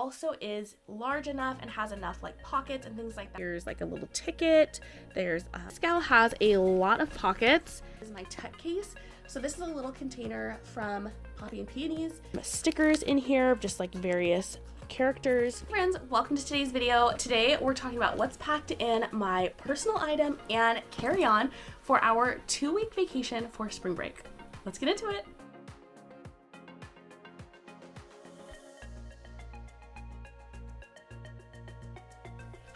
also is large enough and has enough like pockets and things like that. There's like a little ticket. This gal has a lot of pockets. This is my tech case. So this is a little container from Poppy and Peonies. Stickers in here, just like various characters. Friends, welcome to today's video. Today we're talking about what's packed in my personal item and carry-on for our 2-week vacation for spring break. Let's get into it.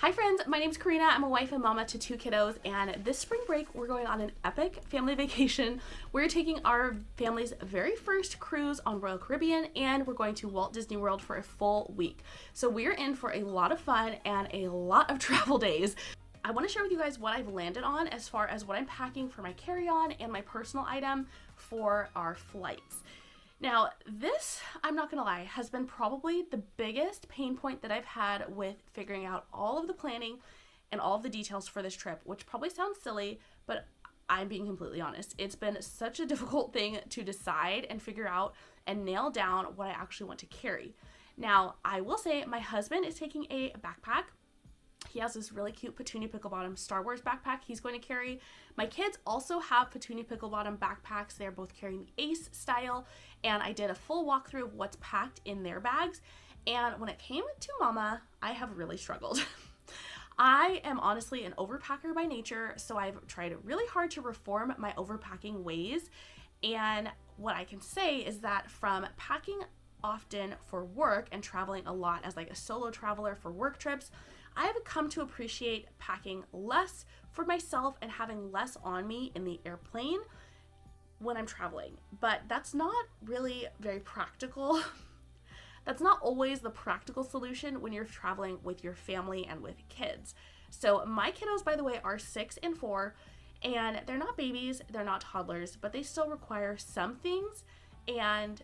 Hi friends, my name's Corina. I'm a wife and mama to 2 kiddos, and this spring break we're going on an epic family vacation. We're taking our family's very first cruise on Royal Caribbean, and we're going to Walt Disney World for a full week. So we're in for a lot of fun and a lot of travel days. I want to share with you guys what I've landed on as far as what I'm packing for my carry-on and my personal item for our flights. Now, this, I'm not gonna lie, has been probably the biggest pain point that I've had with figuring out all of the planning and all of the details for this trip, which probably sounds silly, but I'm being completely honest. It's been such a difficult thing to decide and figure out and nail down what I actually want to carry. Now, I will say my husband is taking a backpack. He has this really cute Petunia Pickle Bottom Star Wars backpack he's going to carry. My kids also have Petunia Pickle Bottom backpacks. They're both carrying the Ace style, and I did a full walkthrough of what's packed in their bags. And when it came to Mama, I have really struggled. I am honestly an overpacker by nature, so I've tried really hard to reform my overpacking ways. And what I can say is that from packing often for work and traveling a lot as like a solo traveler for work trips, I have come to appreciate packing less for myself and having less on me in the airplane when I'm traveling. But that's not really very practical. That's not always the practical solution when you're traveling with your family and with kids. So my kiddos, by the way, are 6 and 4, and they're not babies, they're not toddlers, but they still require some things, and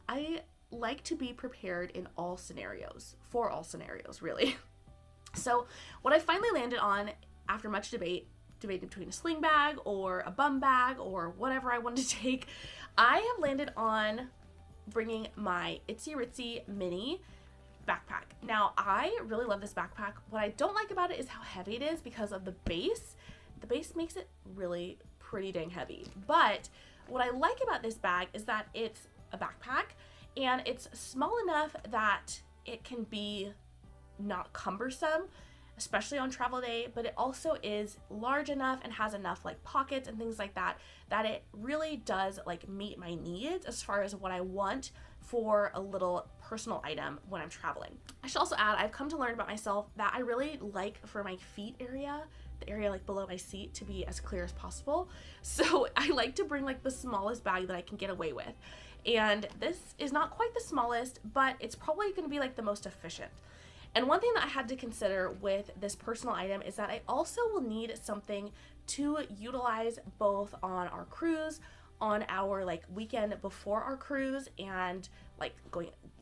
I like to be prepared in all scenarios, for all scenarios, really. So what I finally landed on after much debate between a sling bag or a bum bag or whatever I wanted to take, I have landed on bringing my Itsy Ritsy mini backpack. Now, I really love this backpack. What I don't like about it is how heavy it is because of the base. The base makes it really pretty dang heavy. But what I like about this bag is that it's a backpack and it's small enough that it can be not cumbersome, especially on travel day, but it also is large enough and has enough like pockets and things like that it really does like meet my needs as far as what I want for a little personal item when I'm traveling. I should also add, I've come to learn about myself that I really like for my feet area, the area like below my seat, to be as clear as possible. So I like to bring like the smallest bag that I can get away with. And this is not quite the smallest, but it's probably going to be like the most efficient. And one thing that I had to consider with this personal item is that I also will need something to utilize both on our cruise, on our like weekend before our cruise, and like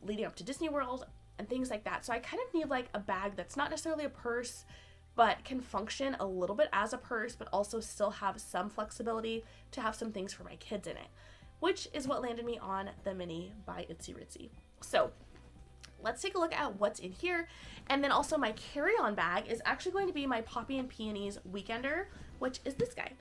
leading up to Disney World and things like that. So I kind of need like a bag that's not necessarily a purse, but can function a little bit as a purse, but also still have some flexibility to have some things for my kids in it, which is what landed me on the mini by Itsy Ritsy. So let's take a look at what's in here. And then also my carry-on bag is actually going to be my Poppy and Peonies Weekender, which is this guy.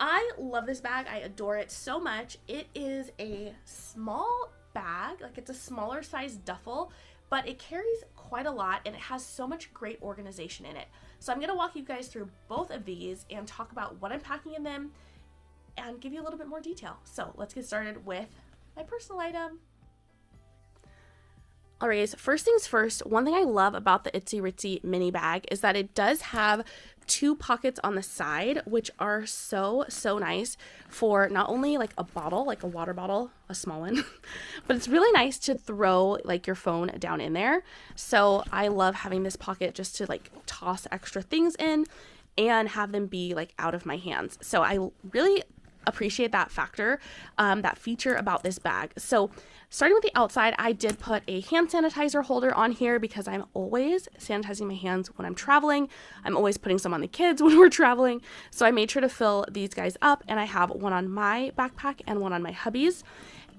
I love this bag. I adore it so much. It is a small bag, like it's a smaller size duffel, but it carries quite a lot and it has so much great organization in it. So I'm gonna walk you guys through both of these and talk about what I'm packing in them and give you a little bit more detail. So let's get started with my personal item. Alright, so first things first, one thing I love about the Itsy Ritsy mini bag is that it does have 2 pockets on the side, which are so nice for not only like a bottle, like a water bottle, a small one, but it's really nice to throw like your phone down in there. So I love having this pocket just to like toss extra things in and have them be like out of my hands. So I really appreciate that that feature about this bag. So starting with the outside, I did put a hand sanitizer holder on here because I'm always sanitizing my hands when I'm traveling. I'm always putting some on the kids when we're traveling. So I made sure to fill these guys up, and I have one on my backpack and one on my hubby's.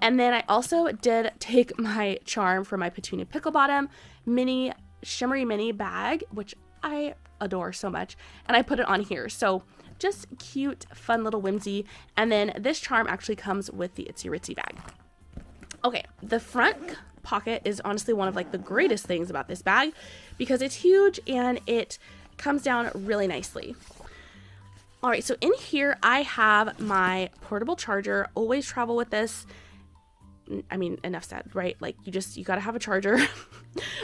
And then I also did take my charm for my Petunia Pickle Bottom mini shimmery mini bag, which I adore so much, and I put it on here. So just cute, fun little whimsy. And then this charm actually comes with the Itsy Ritsy bag. Okay, the front pocket is honestly one of like the greatest things about this bag because it's huge and it comes down really nicely. All right, so in here I have my portable charger. Always travel with this. I mean, enough said, right? Like you gotta have a charger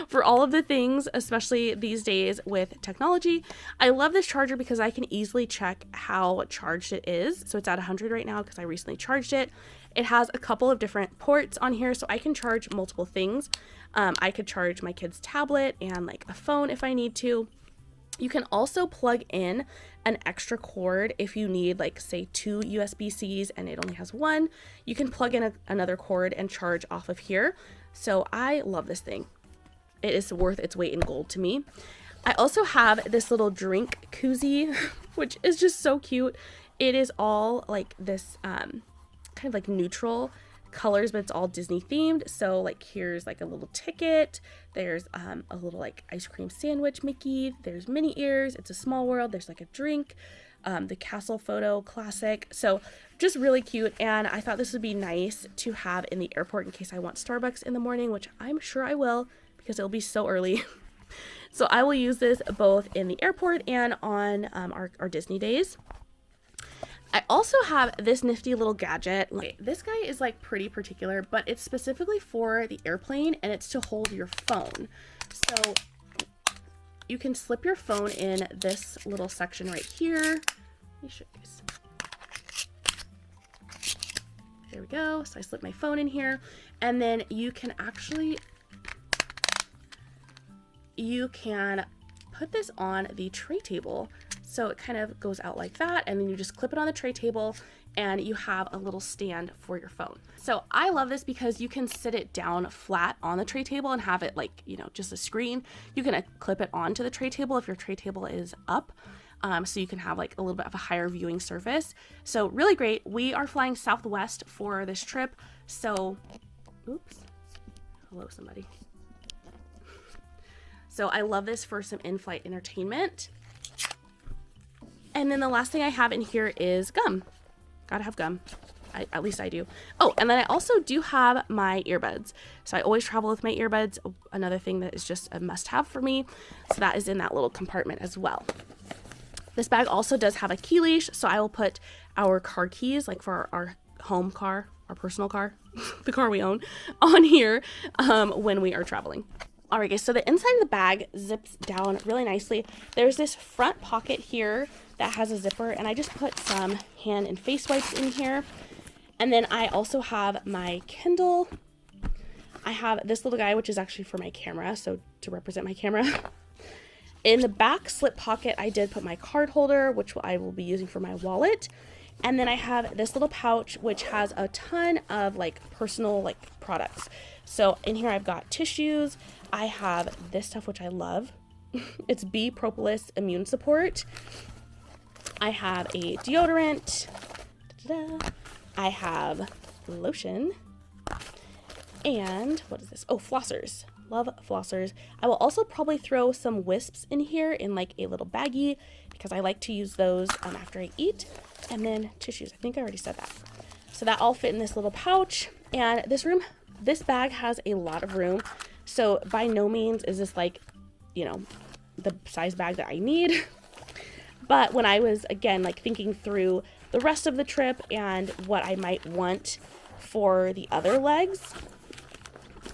for all of the things, especially these days with technology. I love this charger because I can easily check how charged it is. So it's at 100 right now because I recently charged it. It has a couple of different ports on here, so I can charge multiple things. I could charge my kid's tablet and like a phone if I need to. You can also plug in an extra cord if you need, like, say 2 USB-Cs and it only has one. You can plug in another cord and charge off of here. So I love this thing. It is worth its weight in gold to me. I also have this little drink koozie, which is just so cute. It is all like this kind of like neutral colors, but it's all Disney themed. So like here's like a little ticket, there's a little like ice cream sandwich Mickey, there's Minnie ears, it's a small world, there's like a drink, the castle photo classic. So just really cute, and I thought this would be nice to have in the airport in case I want Starbucks in the morning, which I'm sure I will because it'll be so early. So I will use this both in the airport and on our Disney days. I also have this nifty little gadget. This guy is like pretty particular, but it's specifically for the airplane and it's to hold your phone. So you can slip your phone in this little section right here. Let me show you guys. There we go. So I slip my phone in here, and then you can put this on the tray table. So it kind of goes out like that, and then you just clip it on the tray table and you have a little stand for your phone. So I love this because you can sit it down flat on the tray table and have it like, you know, just a screen. You can clip it onto the tray table if your tray table is up. So you can have like a little bit of a higher viewing surface. So really great. We are flying Southwest for this trip. So, oops, hello somebody. So I love this for some in-flight entertainment. And then the last thing I have in here is gum. Gotta have gum. At least I do. Oh, and then I also do have my earbuds. So I always travel with my earbuds. Another thing that is just a must-have for me. So that is in that little compartment as well. This bag also does have a key leash. So I will put our car keys, like for our home car, our personal car, the car we own, on here when we are traveling. All right, guys, so the inside of the bag zips down really nicely. There's this front pocket here that has a zipper, and I just put some hand and face wipes in here. And then I also have my Kindle. I have this little guy, which is actually for my camera, so to represent my camera. In the back slip pocket, I did put my card holder, which I will be using for my wallet. And then I have this little pouch, which has a ton of like personal like products. So in here I've got tissues. I have this stuff, which I love. It's bee propolis immune support. I have a deodorant. Da-da-da. I have lotion. And what is this? Oh, flossers. Love flossers. I will also probably throw some wisps in here in like a little baggie because I like to use those after I eat. And then tissues. I think I already said that. So that all fit in this little pouch. And this bag has a lot of room. So by no means is this like, you know, the size bag that I need. But when I was, again, like thinking through the rest of the trip and what I might want for the other legs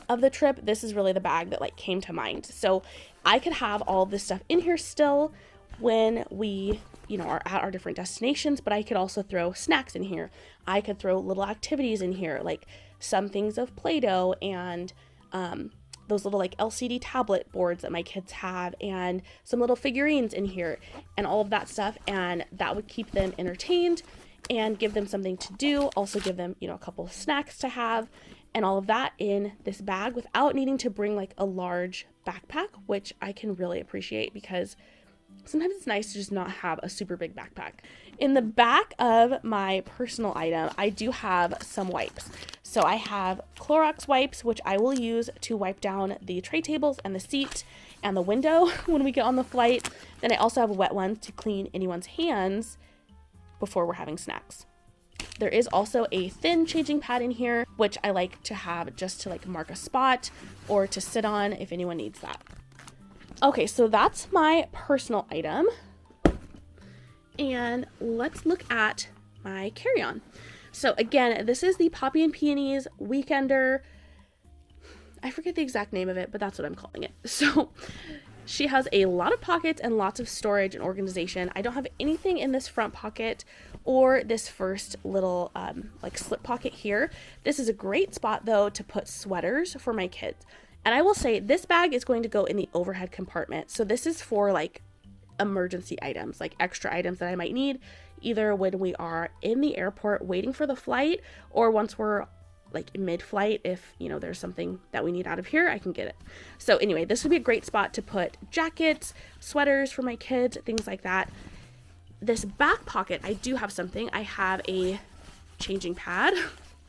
of the trip, this is really the bag that like came to mind. So I could have all this stuff in here still when we, you know, are at our different destinations, but I could also throw snacks in here. I could throw little activities in here, like some things of Play-Doh and those little like LCD tablet boards that my kids have, and some little figurines in here and all of that stuff. And that would keep them entertained and give them something to do. Also give them, you know, a couple of snacks to have and all of that in this bag without needing to bring like a large backpack, which I can really appreciate because sometimes it's nice to just not have a super big backpack. In the back of my personal item, I do have some wipes. So I have Clorox wipes, which I will use to wipe down the tray tables and the seat and the window when we get on the flight. Then I also have a wet one to clean anyone's hands before we're having snacks. There is also a thin changing pad in here, which I like to have just to like mark a spot or to sit on if anyone needs that. Okay, so that's my personal item. And let's look at my carry-on. So again, this is the Poppy and Peonies Weekender. I forget the exact name of it, but that's what I'm calling it. So she has a lot of pockets and lots of storage and organization. I don't have anything in this front pocket or this first little like slip pocket here. This is a great spot though to put sweaters for my kids. And I will say this bag is going to go in the overhead compartment. So this is for like emergency items, like extra items that I might need either when we are in the airport waiting for the flight or once we're like mid-flight. If you know there's something that we need out of here, I can get it. So anyway, this would be a great spot to put jackets, sweaters for my kids, things like that. This back pocket, I do have something. I have a changing pad,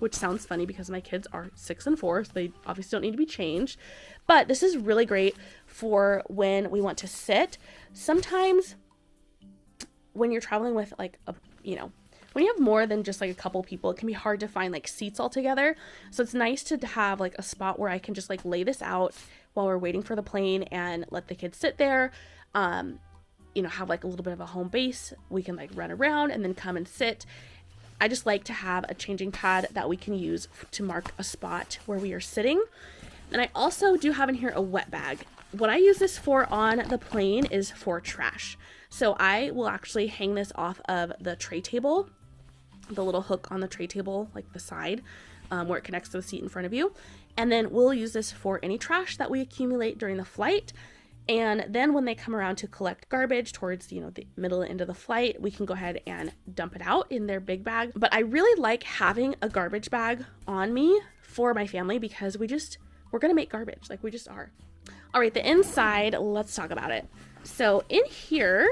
which sounds funny because my kids are 6 and 4, so they obviously don't need to be changed. But this is really great for when we want to sit. Sometimes when you're traveling with like a, you know, when you have more than just like a couple people, it can be hard to find like seats all together. So it's nice to have like a spot where I can just like lay this out while we're waiting for the plane and let the kids sit there. You know, have like a little bit of a home base. We can like run around and then come and sit. I just like to have a changing pad that we can use to mark a spot where we are sitting. And I also do have in here a wet bag. What I use this for on the plane is for trash. So I will actually hang this off of the tray table, the little hook on the tray table, like the side, where it connects to the seat in front of you. And then we'll use this for any trash that we accumulate during the flight. And then when they come around to collect garbage towards, you know, the middle and end of the flight, we can go ahead and dump it out in their big bag. But I really like having a garbage bag on me for my family because we're going to make garbage. Like we just are. All right, the inside, let's talk about it. So in here,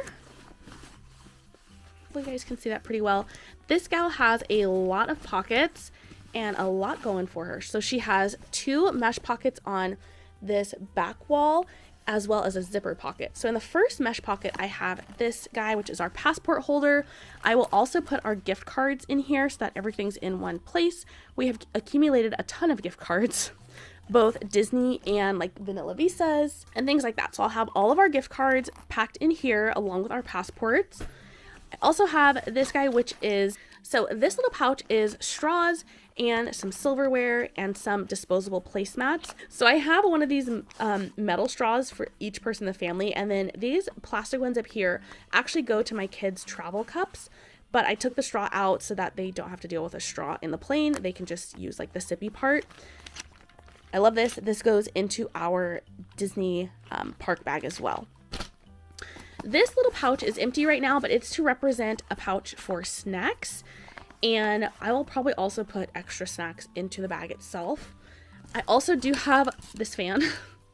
hopefully you guys can see that pretty well. This gal has a lot of pockets and a lot going for her. So she has 2 mesh pockets on this back wall, as well as a zipper pocket. So in the first mesh pocket, I have this guy, which is our passport holder. I will also put our gift cards in here so that everything's in one place. We have accumulated a ton of gift cards, both Disney and like vanilla visas and things like that. So I'll have all of our gift cards packed in here along with our passports. I also have this guy, which is, so this little pouch is straws and some silverware and some disposable placemats. So I have one of these metal straws for each person in the family, and then these plastic ones up here actually go to my kids' travel cups, but I took the straw out so that they don't have to deal with a straw in the plane. They can just use like the sippy part. I love this. This goes into our Disney park bag as well. This little pouch is empty right now, but it's to represent a pouch for snacks. And I will probably also put extra snacks into the bag itself. I also do have this fan,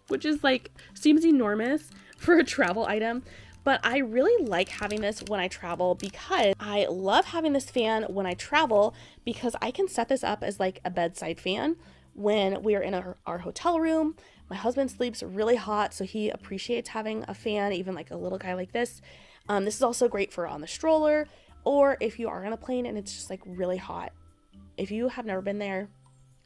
which is like, seems enormous for a travel item, but I really like having this when I travel because I love having this fan when I travel because I can set this up as like a bedside fan when we are in our hotel room. My husband sleeps really hot, so he appreciates having a fan, even like a little guy like this. This is also great for on the stroller, or if you are on a plane and it's just like really hot. If you have never been there,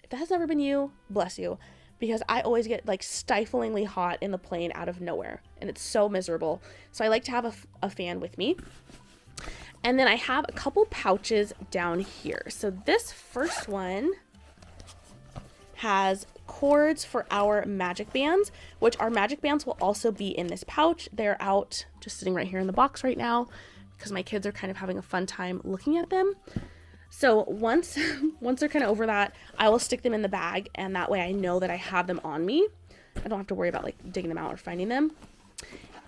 if that has never been you, bless you, because I always get like stiflingly hot in the plane out of nowhere, and it's so miserable. So I like to have a fan with me. And then I have a couple pouches down here. So this first one has cords for our magic bands, which our magic bands will also be in this pouch. They're out just sitting right here in the box right now because my kids are kind of having a fun time looking at them. So once they're kind of over that, I will stick them in the bag, and that way I know that I have them on me. I don't have to worry about like digging them out or finding them.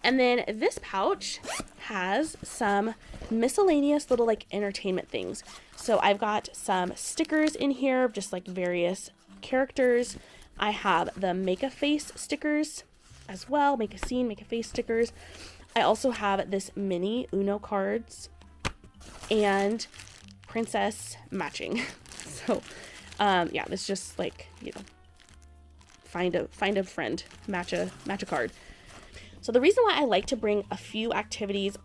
And then this pouch has some miscellaneous little like entertainment things. So I've got some stickers in here, just like various characters. I have the make a face stickers as well, make a scene, make a face stickers. I also have this mini Uno cards and princess matching. So Yeah, it's just like, you know, find a friend, match a card. So the reason why I like to bring a few activities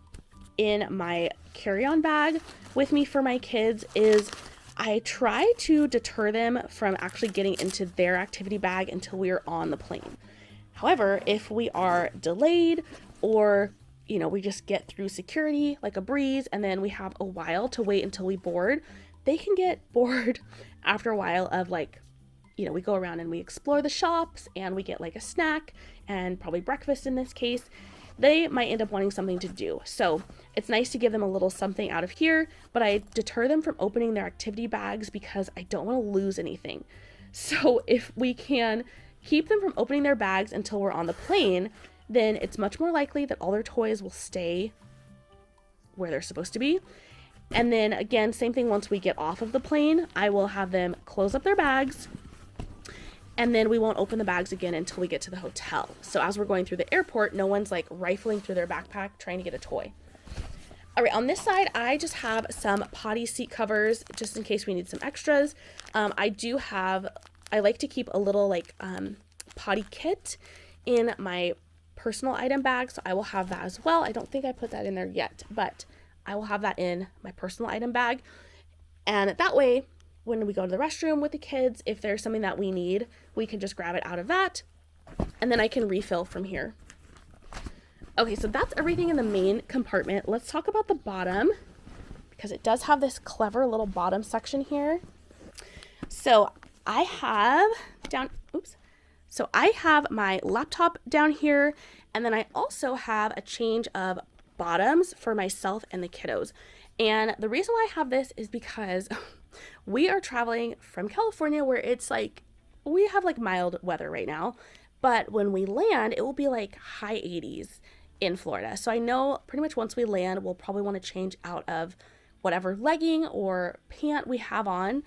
in my carry-on bag with me for my kids is I try to deter them from actually getting into their activity bag until we are on the plane. However, if we are delayed or, you know, we just get through security like a breeze and then we have a while to wait until we board, they can get bored after a while of like, you know, we go around and we explore the shops and we get like a snack and probably breakfast in this case. They might end up wanting something to do. So it's nice to give them a little something out of here, but I deter them from opening their activity bags because I don't want to lose anything. So if we can keep them from opening their bags until we're on the plane, then it's much more likely that all their toys will stay where they're supposed to be. And then again, same thing, once we get off of the plane, I will have them close up their bags, and then we won't open the bags again until we get to the hotel. So as we're going through the airport, no one's like rifling through their backpack trying to get a toy. All right, on this side, I just have some potty seat covers just in case we need some extras. I like to keep a little like potty kit in my personal item bag, so I will have that as well. I don't think I put that in there yet, but I will have that in my personal item bag. And that way, when we go to the restroom with the kids, if there's something that we need, we can just grab it out of that, and then I can refill from here. Okay, so that's everything in the main compartment. Let's talk about the bottom, because it does have this clever little bottom section here. So I have my laptop down here, and then I also have a change of bottoms for myself and the kiddos. And the reason why I have this is because we are traveling from California, where it's like, we have like mild weather right now, but when we land, it will be like high 80s in Florida. So I know pretty much once we land, we'll probably want to change out of whatever legging or pant we have on,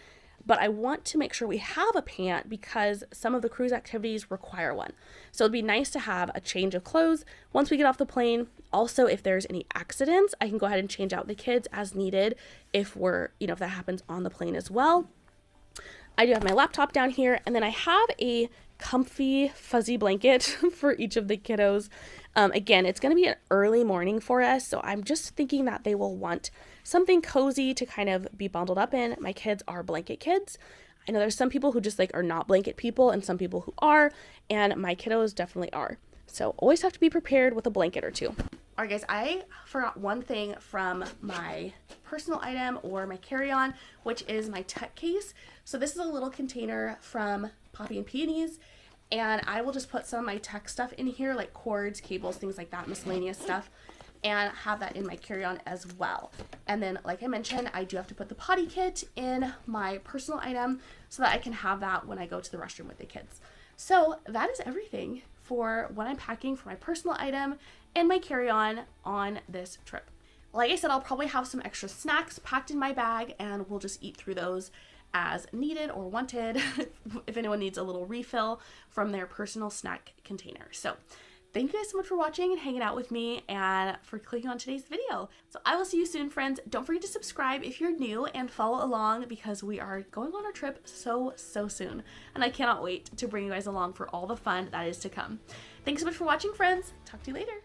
but I want to make sure we have a pant because some of the cruise activities require one. So it'd be nice to have a change of clothes once we get off the plane. Also, if there's any accidents, I can go ahead and change out the kids as needed if if that happens on the plane as well. I do have my laptop down here, and then I have a comfy fuzzy blanket for each of the kiddos. Again, it's going to be an early morning for us, so I'm just thinking that they will want something cozy to kind of be bundled up in. My kids are blanket kids. I know there's some people who just like are not blanket people and some people who are, and my kiddos definitely are. So always have to be prepared with a blanket or two. All right, guys, I forgot one thing from my personal item or my carry-on, which is my tech case. So this is a little container from Poppy and Peonies, and I will just put some of my tech stuff in here, like cords, cables, things like that, miscellaneous stuff, and have that in my carry-on as well. And then, like I mentioned, I do have to put the potty kit in my personal item so that I can have that when I go to the restroom with the kids. So that is everything for what I'm packing for my personal item and my carry-on on this trip. Like I said, I'll probably have some extra snacks packed in my bag, and we'll just eat through those as needed or wanted if anyone needs a little refill from their personal snack container. So thank you guys so much for watching and hanging out with me and for clicking on today's video. So I will see you soon, friends. Don't forget to subscribe if you're new and follow along because we are going on our trip so soon. And I cannot wait to bring you guys along for all the fun that is to come. Thanks so much for watching, friends. Talk to you later.